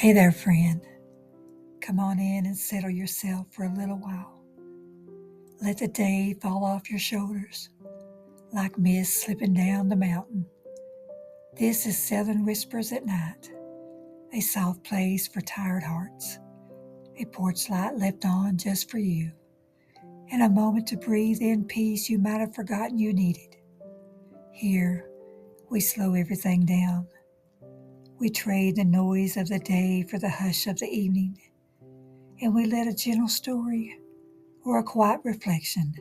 Hey there, friend. Come on in and settle yourself for a little while. Let the day fall off your shoulders like mist slipping down the mountain. This is 7 Whispers at Night, a soft place for tired hearts, a porch light left on just for you, and a moment to breathe in peace you might have forgotten you needed. Here, we slow everything down. We trade the noise of the day for the hush of the evening, and we let a gentle story or a quiet reflection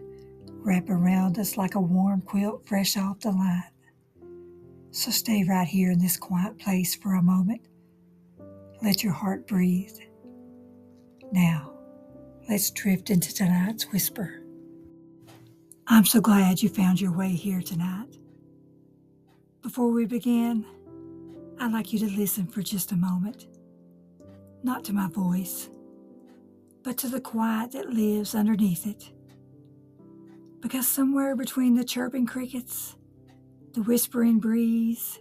wrap around us like a warm quilt fresh off the line. So stay right here in this quiet place for a moment. Let your heart breathe. Now, let's drift into tonight's whisper. I'm so glad you found your way here tonight. Before we begin, I'd like you to listen for just a moment. Not to my voice, but to the quiet that lives underneath it. Because somewhere between the chirping crickets, the whispering breeze,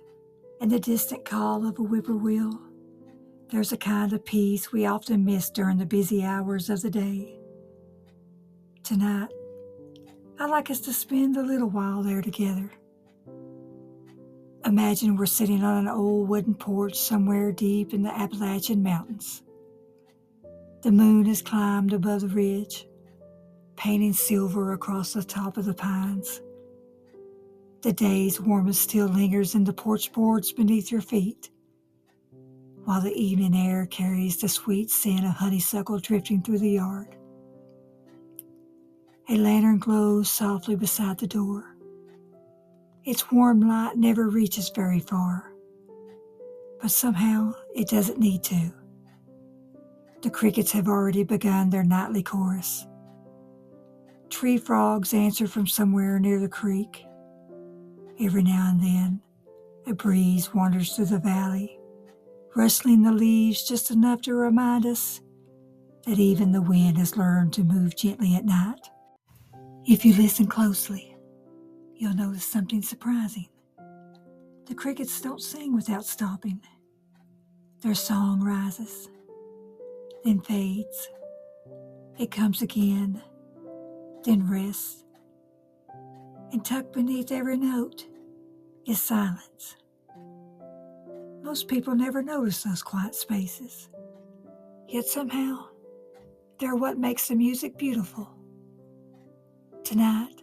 and the distant call of a whippoorwill, there's a kind of peace we often miss during the busy hours of the day. Tonight, I'd like us to spend a little while there together. Imagine we're sitting on an old wooden porch somewhere deep in the Appalachian Mountains. The moon has climbed above the ridge, painting silver across the top of the pines. The day's warmth still lingers in the porch boards beneath your feet, while the evening air carries the sweet scent of honeysuckle drifting through the yard. A lantern glows softly beside the door. Its warm light never reaches very far, but somehow it doesn't need to. The crickets have already begun their nightly chorus. Tree frogs answer from somewhere near the creek. Every now and then, a breeze wanders through the valley, rustling the leaves just enough to remind us that even the wind has learned to move gently at night. If you listen closely, you'll notice something surprising. The crickets don't sing without stopping. Their song rises, then fades. It comes again, then rests. And tucked beneath every note is silence. Most people never notice those quiet spaces. Yet somehow, they're what makes the music beautiful. Tonight,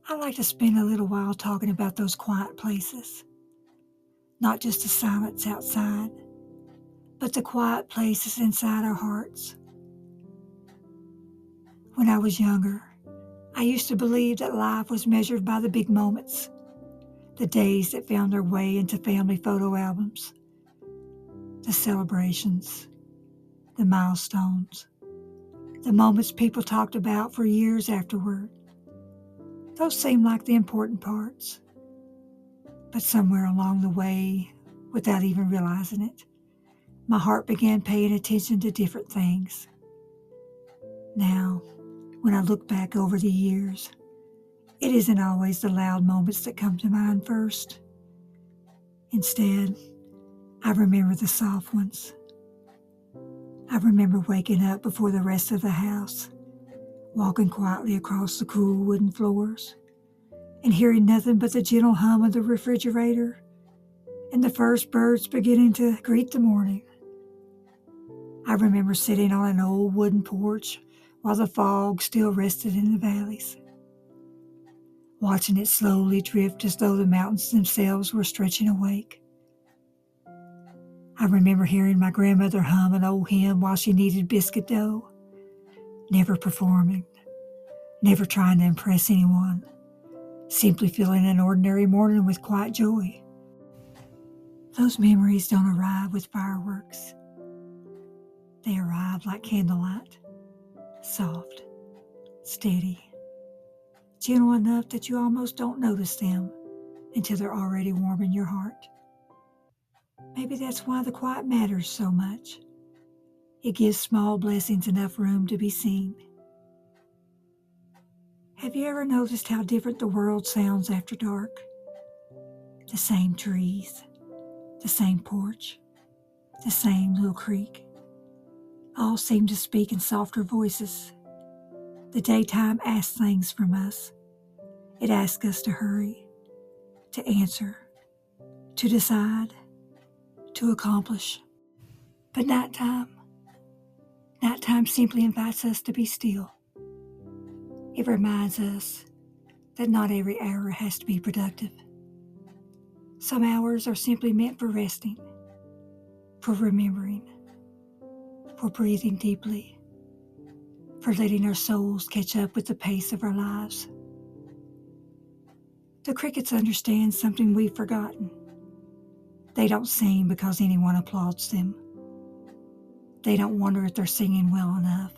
I'd like to spend a little while talking about those quiet places. Not just the silence outside, but the quiet places inside our hearts. When I was younger, I used to believe that life was measured by the big moments, the days that found their way into family photo albums, the celebrations, the milestones, the moments people talked about for years afterward. Those seemed like the important parts. But somewhere along the way, without even realizing it, my heart began paying attention to different things. Now, when I look back over the years, it isn't always the loud moments that come to mind first. Instead, I remember the soft ones. I remember waking up before the rest of the house, walking quietly across the cool wooden floors, and hearing nothing but the gentle hum of the refrigerator and the first birds beginning to greet the morning. I remember sitting on an old wooden porch while the fog still rested in the valleys, watching it slowly drift as though the mountains themselves were stretching awake. I remember hearing my grandmother hum an old hymn while she kneaded biscuit dough, never performing, never trying to impress anyone, simply filling an ordinary morning with quiet joy. Those memories don't arrive with fireworks. They arrive like candlelight, soft, steady, gentle enough that you almost don't notice them until they're already warm in your heart. Maybe that's why the quiet matters so much. It gives small blessings enough room to be seen. Have you ever noticed how different the world sounds after dark? The same trees, the same porch, the same little creek. All seem to speak in softer voices. The daytime asks things from us. It asks us to hurry, to answer, to decide, to accomplish. But nighttime simply invites us to be still. It reminds us that not every hour has to be productive. Some hours are simply meant for resting, for remembering, for breathing deeply, for letting our souls catch up with the pace of our lives. The crickets understand something we've forgotten. They don't sing because anyone applauds them. They don't wonder if they're singing well enough.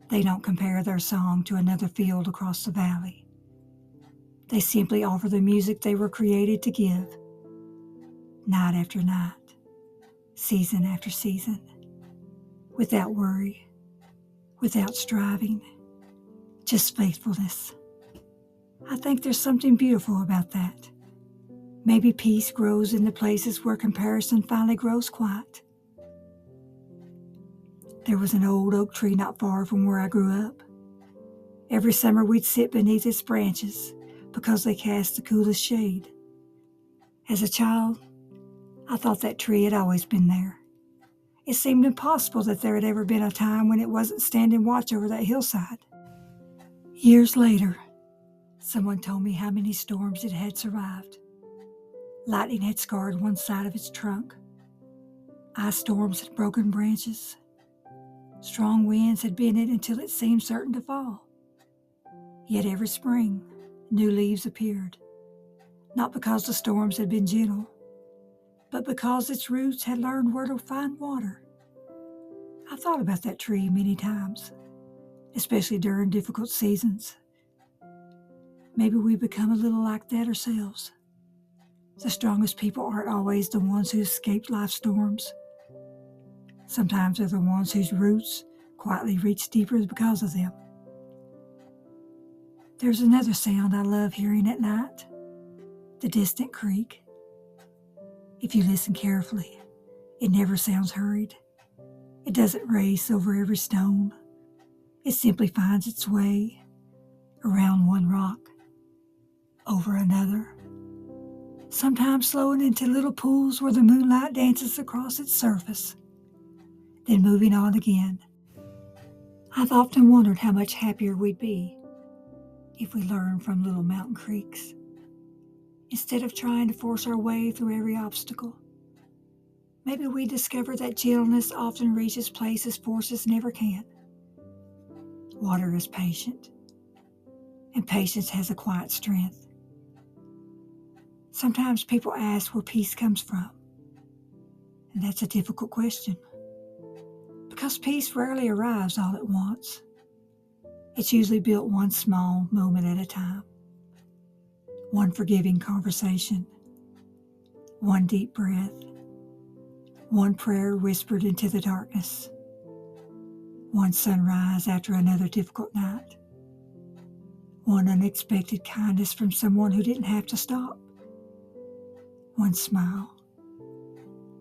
They don't compare their song to another field across the valley. They simply offer the music they were created to give, night after night, season after season, without worry, without striving, just faithfulness. I think there's something beautiful about that. Maybe peace grows in the places where comparison finally grows quiet. There was an old oak tree not far from where I grew up. Every summer we'd sit beneath its branches because they cast the coolest shade. As a child, I thought that tree had always been there. It seemed impossible that there had ever been a time when it wasn't standing watch over that hillside. Years later, someone told me how many storms it had survived. Lightning had scarred one side of its trunk. Ice storms had broken branches. Strong winds had bent it until it seemed certain to fall. Yet every spring, new leaves appeared, not because the storms had been gentle, but because its roots had learned where to find water. I've thought about that tree many times, especially during difficult seasons. Maybe we become a little like that ourselves. The strongest people aren't always the ones who escaped life's storms. Sometimes they're the ones whose roots quietly reach deeper because of them. There's another sound I love hearing at night, the distant creek. If you listen carefully, it never sounds hurried. It doesn't race over every stone. It simply finds its way around one rock, over another, sometimes flowing into little pools where the moonlight dances across its surface, then moving on again. I've often wondered how much happier we'd be if we learned from little mountain creeks, instead of trying to force our way through every obstacle. Maybe we discover that gentleness often reaches places forces never can. Water is patient, and patience has a quiet strength. Sometimes people ask where peace comes from, and that's a difficult question, because peace rarely arrives all at once. It's usually built one small moment at a time, one forgiving conversation, one deep breath, one prayer whispered into the darkness, one sunrise after another difficult night, one unexpected kindness from someone who didn't have to stop, one smile,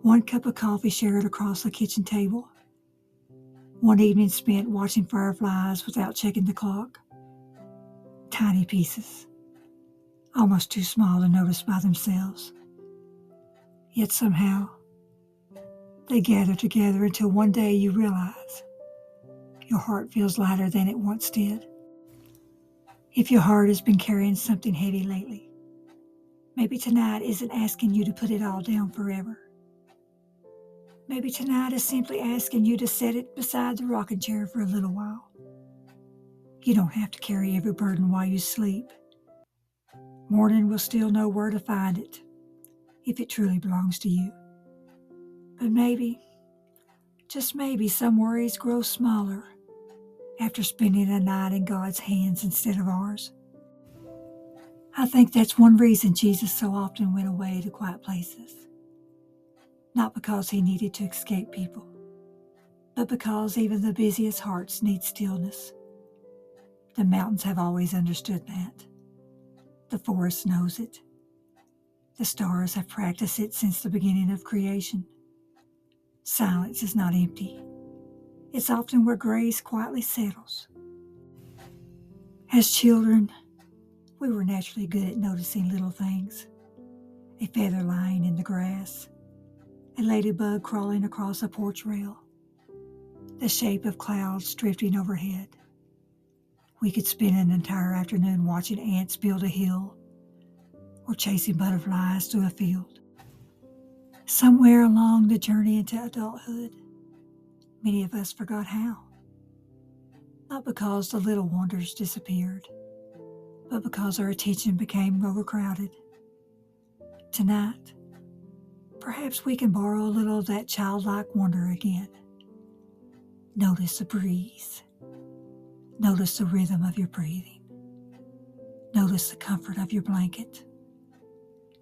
one cup of coffee shared across the kitchen table, one evening spent watching fireflies without checking the clock. Tiny pieces, almost too small to notice by themselves. Yet somehow, they gather together until one day you realize your heart feels lighter than it once did. If your heart has been carrying something heavy lately, maybe tonight isn't asking you to put it all down forever. Maybe tonight is simply asking you to set it beside the rocking chair for a little while. You don't have to carry every burden while you sleep. Morning will still know where to find it, if it truly belongs to you. But maybe, just maybe, some worries grow smaller after spending a night in God's hands instead of ours. I think that's one reason Jesus so often went away to quiet places. Not because he needed to escape people, but because even the busiest hearts need stillness. The mountains have always understood that. The forest knows it. The stars have practiced it since the beginning of creation. Silence is not empty. It's often where grace quietly settles. As children, we were naturally good at noticing little things. A feather lying in the grass, a ladybug crawling across a porch rail, the shape of clouds drifting overhead. We could spend an entire afternoon watching ants build a hill or chasing butterflies through a field. Somewhere along the journey into adulthood, many of us forgot how. Not because the little wonders disappeared, but because our attention became overcrowded. Tonight, perhaps we can borrow a little of that childlike wonder again. Notice the breeze. Notice the rhythm of your breathing. Notice the comfort of your blanket.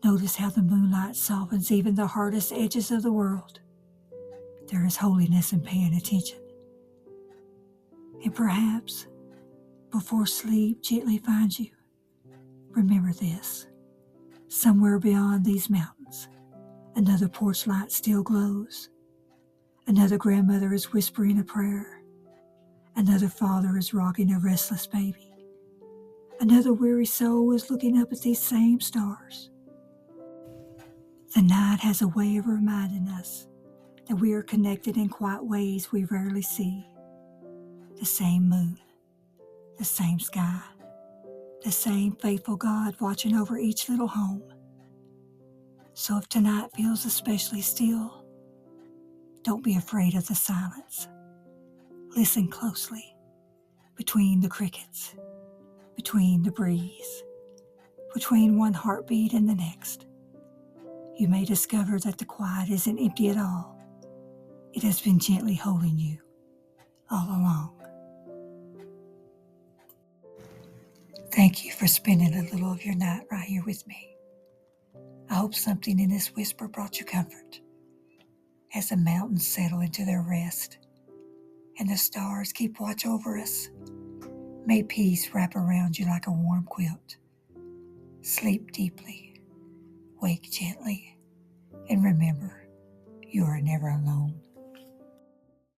Notice how the moonlight softens even the hardest edges of the world. There is holiness in paying attention. And perhaps, before sleep gently finds you, remember this. Somewhere beyond these mountains, another porch light still glows. Another grandmother is whispering a prayer. Another father is rocking a restless baby. Another weary soul is looking up at these same stars. The night has a way of reminding us that we are connected in quiet ways we rarely see. The same moon, the same sky, the same faithful God watching over each little home. So if tonight feels especially still, don't be afraid of the silence. Listen closely, between the crickets, between the breeze, between one heartbeat and the next. You may discover that the quiet isn't empty at all. It has been gently holding you all along. Thank you for spending a little of your night right here with me. I hope something in this whisper brought you comfort as the mountains settle into their rest and the stars keep watch over us. May peace wrap around you like a warm quilt. Sleep deeply, wake gently, and remember, you are never alone.